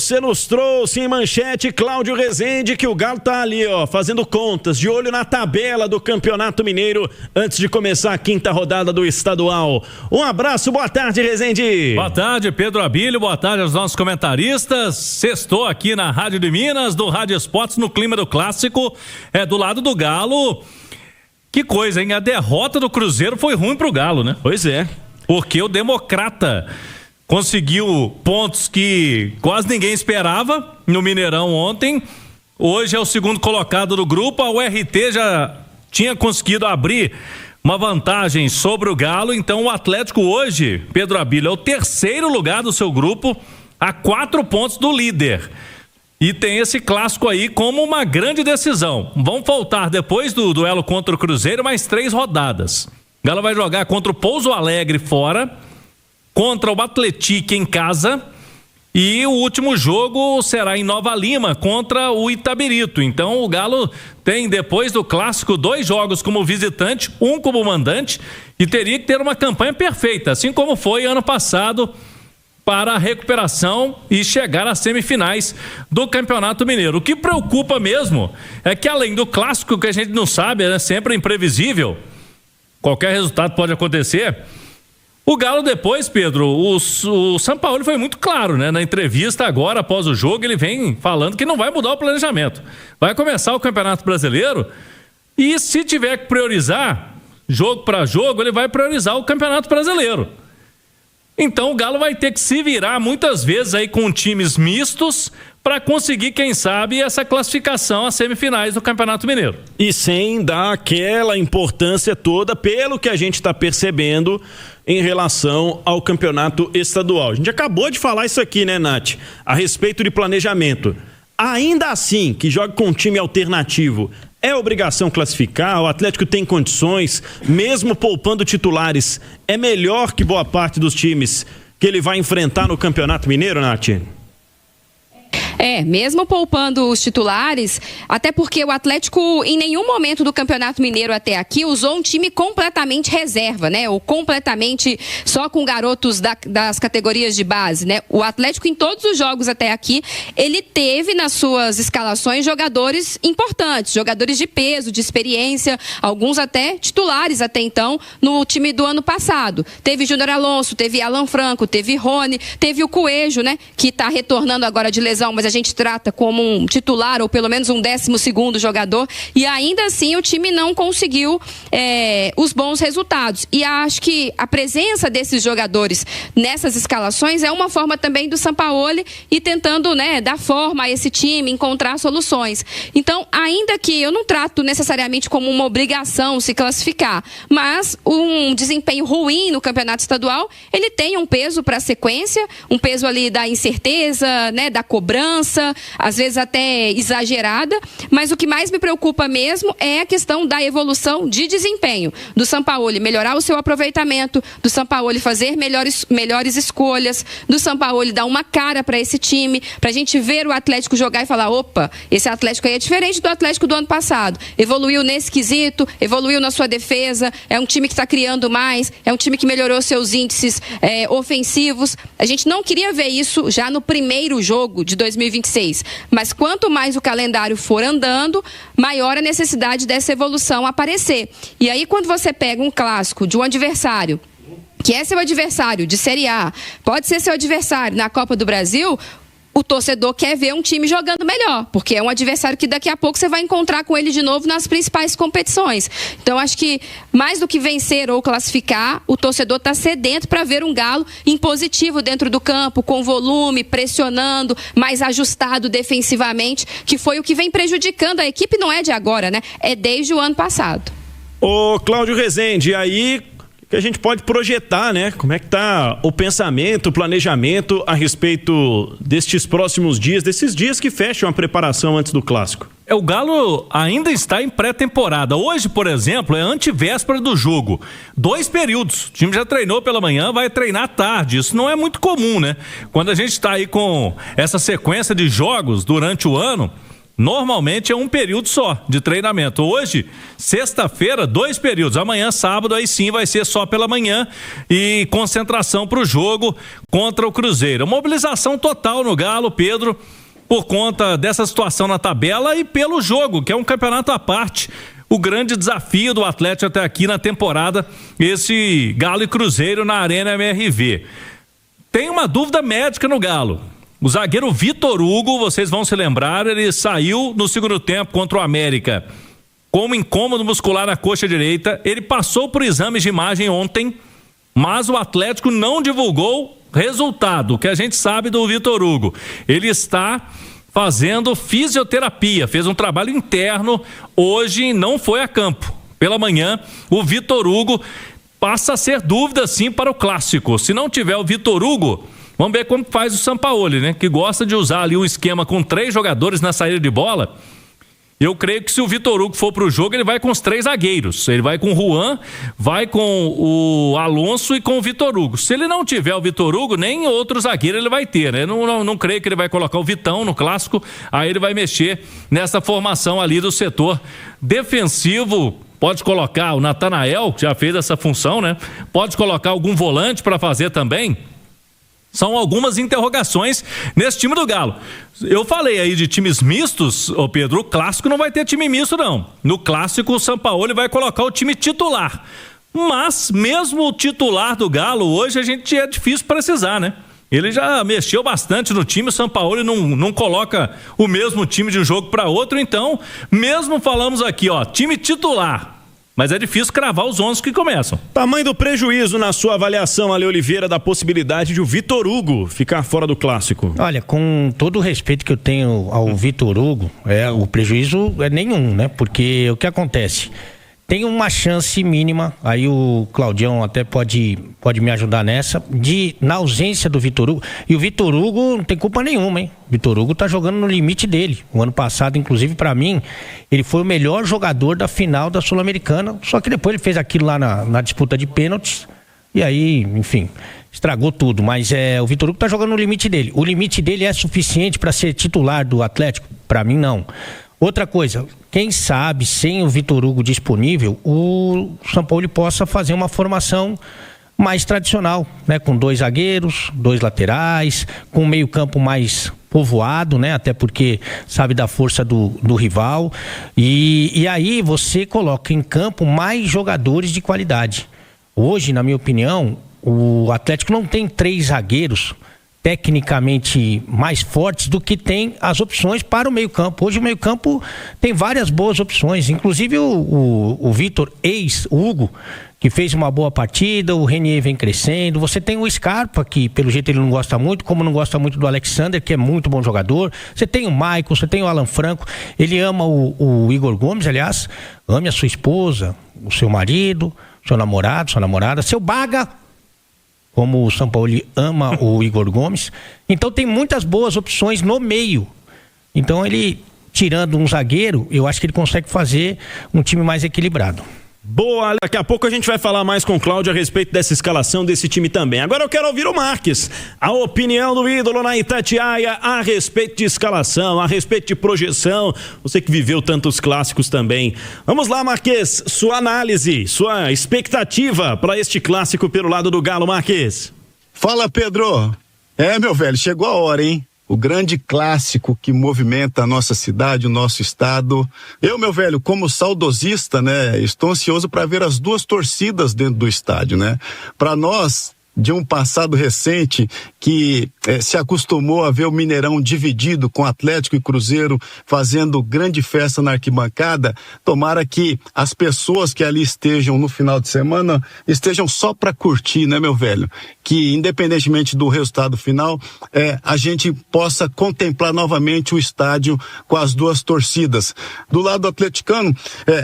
você nos trouxe em manchete, Cláudio Rezende, que o Galo tá ali, ó, fazendo contas, de olho na tabela do Campeonato Mineiro, antes de começar a quinta rodada do estadual. Um abraço, boa tarde, Rezende. Boa tarde, Pedro Abílio, boa tarde aos nossos comentaristas. Sextou aqui na Rádio de Minas, do Rádio Esportes, no clima do clássico, do lado do Galo. Que coisa, hein? A derrota do Cruzeiro foi ruim pro Galo, né? Pois é. Porque o Democrata conseguiu pontos que quase ninguém esperava no Mineirão ontem. Hoje é o segundo colocado do grupo. A URT já tinha conseguido abrir uma vantagem sobre o Galo. Então o Atlético hoje, Pedro Abílio, é o terceiro lugar do seu grupo, a 4 pontos do líder. E tem esse clássico aí como uma grande decisão. Vão faltar, depois do duelo contra o Cruzeiro, mais 3 rodadas. O Galo vai jogar contra o Pouso Alegre fora, contra o Atlético em casa, e o último jogo será em Nova Lima contra o Itabirito. Então o Galo tem, depois do clássico, 2 jogos como visitante, 1 como mandante, e teria que ter uma campanha perfeita, assim como foi ano passado, para a recuperação e chegar às semifinais do Campeonato Mineiro. O que preocupa mesmo é que, além do clássico, que a gente não sabe, é sempre imprevisível, qualquer resultado pode acontecer. O Galo depois, Pedro, o Sampaoli foi muito claro, né? Na entrevista agora, após o jogo, ele vem falando que não vai mudar o planejamento. Vai começar o Campeonato Brasileiro e, se tiver que priorizar, jogo para jogo, ele vai priorizar o Campeonato Brasileiro. Então o Galo vai ter que se virar muitas vezes aí com times mistos para conseguir, quem sabe, essa classificação às semifinais do Campeonato Mineiro. E sem dar aquela importância toda, pelo que a gente está percebendo em relação ao campeonato estadual. A gente acabou de falar isso aqui, né, Nath? A respeito de planejamento. Ainda assim, que joga com um time alternativo, é obrigação classificar? O Atlético tem condições, mesmo poupando titulares, é melhor que boa parte dos times que ele vai enfrentar no Campeonato Mineiro, Nath? Mesmo poupando os titulares, até porque o Atlético em nenhum momento do Campeonato Mineiro até aqui usou um time completamente reserva, né? Ou completamente só com garotos das categorias de base, né? O Atlético em todos os jogos até aqui, ele teve nas suas escalações jogadores importantes, jogadores de peso, de experiência, alguns até titulares até então no time do ano passado. Teve Júnior Alonso, teve Alan Franco, teve Rony, teve o Coelho, né? Que está retornando agora de lesão, mas a gente trata como um titular ou pelo menos um 12º jogador, e ainda assim o time não conseguiu os bons resultados. E acho que a presença desses jogadores nessas escalações é uma forma também do Sampaoli ir tentando, né, dar forma a esse time, encontrar soluções. Então, ainda que eu não trato necessariamente como uma obrigação se classificar, mas um desempenho ruim no campeonato estadual, ele tem um peso para a sequência, um peso ali da incerteza, né, da cobrança, às vezes até exagerada, mas o que mais me preocupa mesmo é a questão da evolução de desempenho, do Sampaoli melhorar o seu aproveitamento, do Sampaoli fazer melhores escolhas, do Sampaoli dar uma cara para esse time, para a gente ver o Atlético jogar e falar, opa, esse Atlético aí é diferente do Atlético do ano passado, evoluiu nesse quesito, evoluiu na sua defesa, é um time que está criando mais, é um time que melhorou seus índices ofensivos. A gente não queria ver isso já no primeiro jogo de 2026, mas quanto mais o calendário for andando, maior a necessidade dessa evolução aparecer. E aí, quando você pega um clássico de um adversário que é seu adversário de Série A, pode ser seu adversário na Copa do Brasil, o torcedor quer ver um time jogando melhor, porque é um adversário que daqui a pouco você vai encontrar com ele de novo nas principais competições. Então, acho que mais do que vencer ou classificar, o torcedor está sedento para ver um Galo impositivo dentro do campo, com volume, pressionando, mais ajustado defensivamente, que foi o que vem prejudicando a equipe, não é de agora, né? É desde o ano passado. Ô, Cláudio Rezende, aí que a gente pode projetar, né? Como é que tá o pensamento, o planejamento a respeito destes próximos dias, desses dias que fecham a preparação antes do clássico? O Galo ainda está em pré-temporada. Hoje, por exemplo, é antivéspera do jogo. 2 períodos. O time já treinou pela manhã, vai treinar à tarde. Isso não é muito comum, né? Quando a gente está aí com essa sequência de jogos durante o ano, Normalmente é um período só de treinamento. Hoje, sexta-feira, 2 períodos. Amanhã, sábado, aí sim vai ser só pela manhã e concentração para o jogo contra o Cruzeiro. Mobilização total no Galo, Pedro, por conta dessa situação na tabela e pelo jogo, que é um campeonato à parte. O grande desafio do Atlético até aqui na temporada, esse Galo e Cruzeiro na Arena MRV. Tem uma dúvida médica no Galo. O zagueiro Vitor Hugo, vocês vão se lembrar, ele saiu no segundo tempo contra o América com um incômodo muscular na coxa direita. Ele passou por exames de imagem ontem, mas o Atlético não divulgou resultado, que a gente sabe do Vitor Hugo. Ele está fazendo fisioterapia, fez um trabalho interno, hoje não foi a campo. Pela manhã, o Vitor Hugo passa a ser dúvida sim para o Clássico. Se não tiver o Vitor Hugo, vamos ver como faz o Sampaoli, né? Que gosta de usar ali um esquema com 3 jogadores na saída de bola. Eu creio que se o Vitor Hugo for para o jogo, ele vai com os 3 zagueiros. Ele vai com o Juan, vai com o Alonso e com o Vitor Hugo. Se ele não tiver o Vitor Hugo, nem outro zagueiro ele vai ter, né? Não creio que ele vai colocar o Vitão no Clássico. Aí ele vai mexer nessa formação ali do setor defensivo. Pode colocar o Natanael, que já fez essa função, né? Pode colocar algum volante para fazer também. São algumas interrogações nesse time do Galo. Eu falei aí de times mistos, ô Pedro, o Clássico não vai ter time misto não. No Clássico o Sampaoli vai colocar o time titular. Mas mesmo o titular do Galo hoje a gente é difícil precisar, né? Ele já mexeu bastante no time, o Sampaoli não coloca o mesmo time de um jogo para outro, então mesmo falamos aqui, ó, time titular. Mas é difícil cravar os 11 que começam. Tamanho do prejuízo na sua avaliação, Ale Oliveira, da possibilidade de o Vitor Hugo ficar fora do Clássico? Olha, com todo o respeito que eu tenho ao Vitor Hugo, o prejuízo é nenhum, né? Porque o que acontece? Tem uma chance mínima, aí o Claudião até pode me ajudar nessa, na ausência do Vitor Hugo, e o Vitor Hugo não tem culpa nenhuma, hein? O Vitor Hugo tá jogando no limite dele. O ano passado, inclusive, para mim, ele foi o melhor jogador da final da Sul-Americana, só que depois ele fez aquilo lá na disputa de pênaltis, e aí, enfim, estragou tudo. Mas o Vitor Hugo tá jogando no limite dele. O limite dele é suficiente para ser titular do Atlético? Para mim, não. Outra coisa, quem sabe, sem o Vitor Hugo disponível, o Sampaoli possa fazer uma formação mais tradicional, né? Com 2 zagueiros, 2 laterais, com um meio campo mais povoado, né? Até porque sabe da força do rival. E aí você coloca em campo mais jogadores de qualidade. Hoje, na minha opinião, o Atlético não tem 3 zagueiros tecnicamente mais fortes do que tem as opções para o meio-campo. Hoje o meio-campo tem várias boas opções, inclusive o Vitor, ex-Hugo, que fez uma boa partida, o Renier vem crescendo, você tem o Scarpa, que pelo jeito ele não gosta muito, como não gosta muito do Alexander, que é muito bom jogador, você tem o Maicon, você tem o Alan Franco, ele ama o Igor Gomes, aliás, ame a sua esposa, o seu marido, seu namorado, sua namorada, seu Baga, como o Sampaoli ama o Igor Gomes. Então tem muitas boas opções no meio. Então ele, tirando um zagueiro, eu acho que ele consegue fazer um time mais equilibrado. Boa, daqui a pouco a gente vai falar mais com o Cláudio a respeito dessa escalação desse time também. Agora eu quero ouvir o Marques, a opinião do ídolo na Itatiaia a respeito de escalação, a respeito de projeção, você que viveu tantos clássicos também. Vamos lá, Marques, sua análise, sua expectativa para este clássico pelo lado do Galo, Marques. Fala, Pedro. Meu velho, chegou a hora, hein? O grande clássico que movimenta a nossa cidade, o nosso estado. Eu, meu velho, como saudosista, né, estou ansioso para ver as 2 torcidas dentro do estádio, né? Para nós, de um passado recente que se acostumou a ver o Mineirão dividido com Atlético e Cruzeiro fazendo grande festa na arquibancada, tomara que as pessoas que ali estejam no final de semana estejam só para curtir, né, meu velho? Que independentemente do resultado final, a gente possa contemplar novamente o estádio com as 2 torcidas. Do lado atleticano,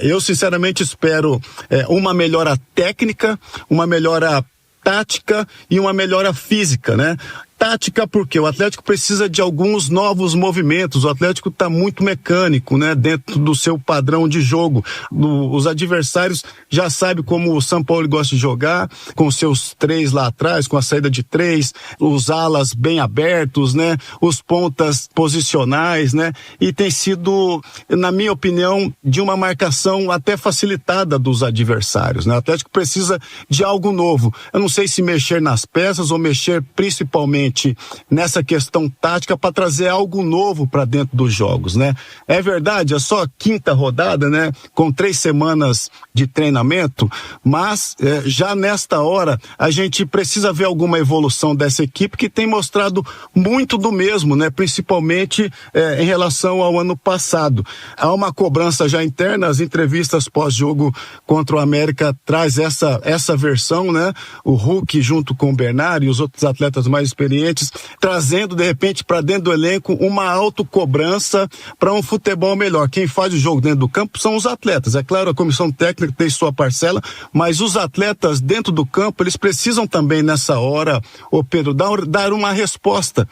eu sinceramente espero uma melhora técnica, uma melhora tática e uma melhora física, né? tática, porque o Atlético precisa de alguns novos movimentos. O Atlético está muito mecânico, né? Dentro do seu padrão de jogo. Os adversários já sabem como o São Paulo gosta de jogar, com seus 3 lá atrás, com a saída de 3, os alas bem abertos, né? Os pontas posicionais, né? E tem sido, na minha opinião, de uma marcação até facilitada dos adversários, né? O Atlético precisa de algo novo. Eu não sei se mexer nas peças ou mexer principalmente nessa questão tática para trazer algo novo para dentro dos jogos, né? É verdade, é só a 5ª rodada, né? Com 3 semanas de treinamento, mas já nesta hora a gente precisa ver alguma evolução dessa equipe que tem mostrado muito do mesmo, né? Principalmente em relação ao ano passado. Há uma cobrança já interna, as entrevistas pós-jogo contra o América traz essa versão, né? O Hulk junto com o Bernard e os outros atletas mais experientes, trazendo de repente para dentro do elenco uma autocobrança para um futebol melhor. Quem faz o jogo dentro do campo são os atletas. É claro, a comissão técnica tem sua parcela, mas os atletas dentro do campo, eles precisam também nessa hora, Pedro, dar uma resposta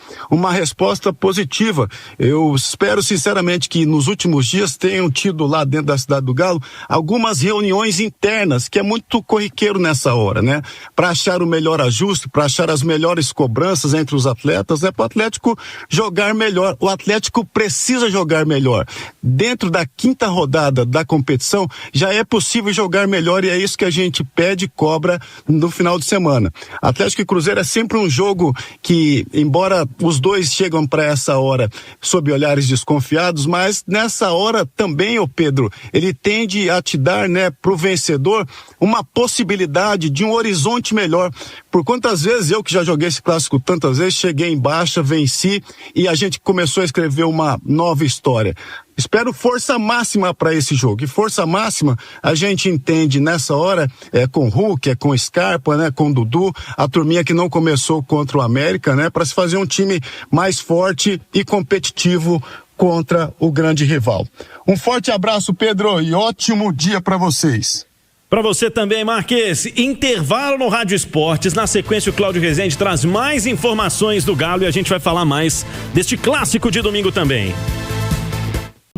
positiva. Eu espero sinceramente que nos últimos dias tenham tido lá dentro da Cidade do Galo algumas reuniões internas, que é muito corriqueiro nessa hora, né? Para achar o melhor ajuste, para achar as melhores cobranças entre os atletas, né? Para o Atlético jogar melhor. O Atlético precisa jogar melhor. Dentro da 5ª rodada da competição, já é possível jogar melhor e é isso que a gente pede e cobra no final de semana. Atlético e Cruzeiro é sempre um jogo que, embora os dois chegam para essa hora sob olhares desconfiados, mas nessa hora também, Pedro, ele tende a te dar, né, pro vencedor uma possibilidade de um horizonte melhor. Por quantas vezes eu, que já joguei esse clássico tantas vezes, cheguei em baixa, venci e a gente começou a escrever uma nova história. Espero força máxima para esse jogo. E força máxima a gente entende nessa hora com Hulk, com Scarpa, né, com Dudu, a turminha que não começou contra o América, né, para se fazer um time mais forte e competitivo contra o grande rival. Um forte abraço, Pedro, e ótimo dia para vocês. Para você também, Marques. Intervalo no Rádio Esportes. Na sequência, o Cláudio Rezende traz mais informações do Galo e a gente vai falar mais deste clássico de domingo também.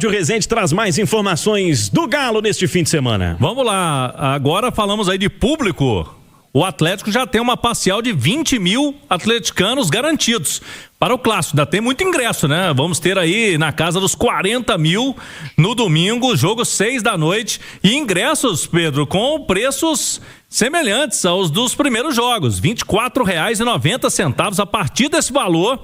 Cláudio Rezende traz mais informações do Galo neste fim de semana. Vamos lá, agora falamos aí de público. O Atlético já tem uma parcial de 20 mil atleticanos garantidos para o clássico. Ainda tem muito ingresso, né? Vamos ter aí na casa dos 40 mil no domingo, jogo 6 da noite. E ingressos, Pedro, com preços semelhantes aos dos primeiros jogos, R$ 24,90. A partir desse valor,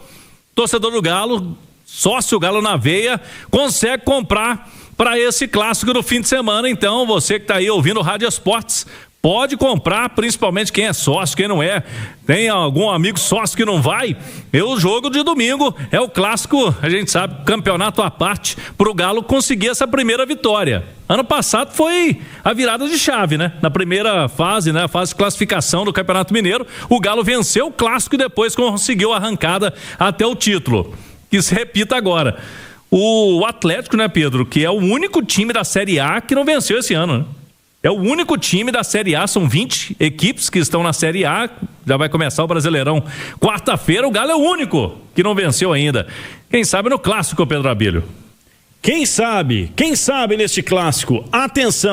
torcedor do Galo, sócio Galo na veia, consegue comprar para esse clássico do fim de semana. Então, você que está aí ouvindo o Rádio Esportes, pode comprar, principalmente quem é sócio, quem não é. Tem algum amigo sócio que não vai? O jogo de domingo é o clássico, a gente sabe, campeonato à parte, para o Galo conseguir essa primeira vitória. Ano passado foi a virada de chave, né? Na primeira fase, né? A fase de classificação do Campeonato Mineiro, o Galo venceu o clássico e depois conseguiu a arrancada até o título. Que se repita agora. O Atlético, né, Pedro, que é o único time da Série A que não venceu esse ano, né? É o único time da Série A, são 20 equipes que estão na Série A, já vai começar o Brasileirão quarta-feira, o Galo é o único que não venceu ainda. Quem sabe no clássico, Pedro Abílio? Quem sabe neste clássico? Atenção!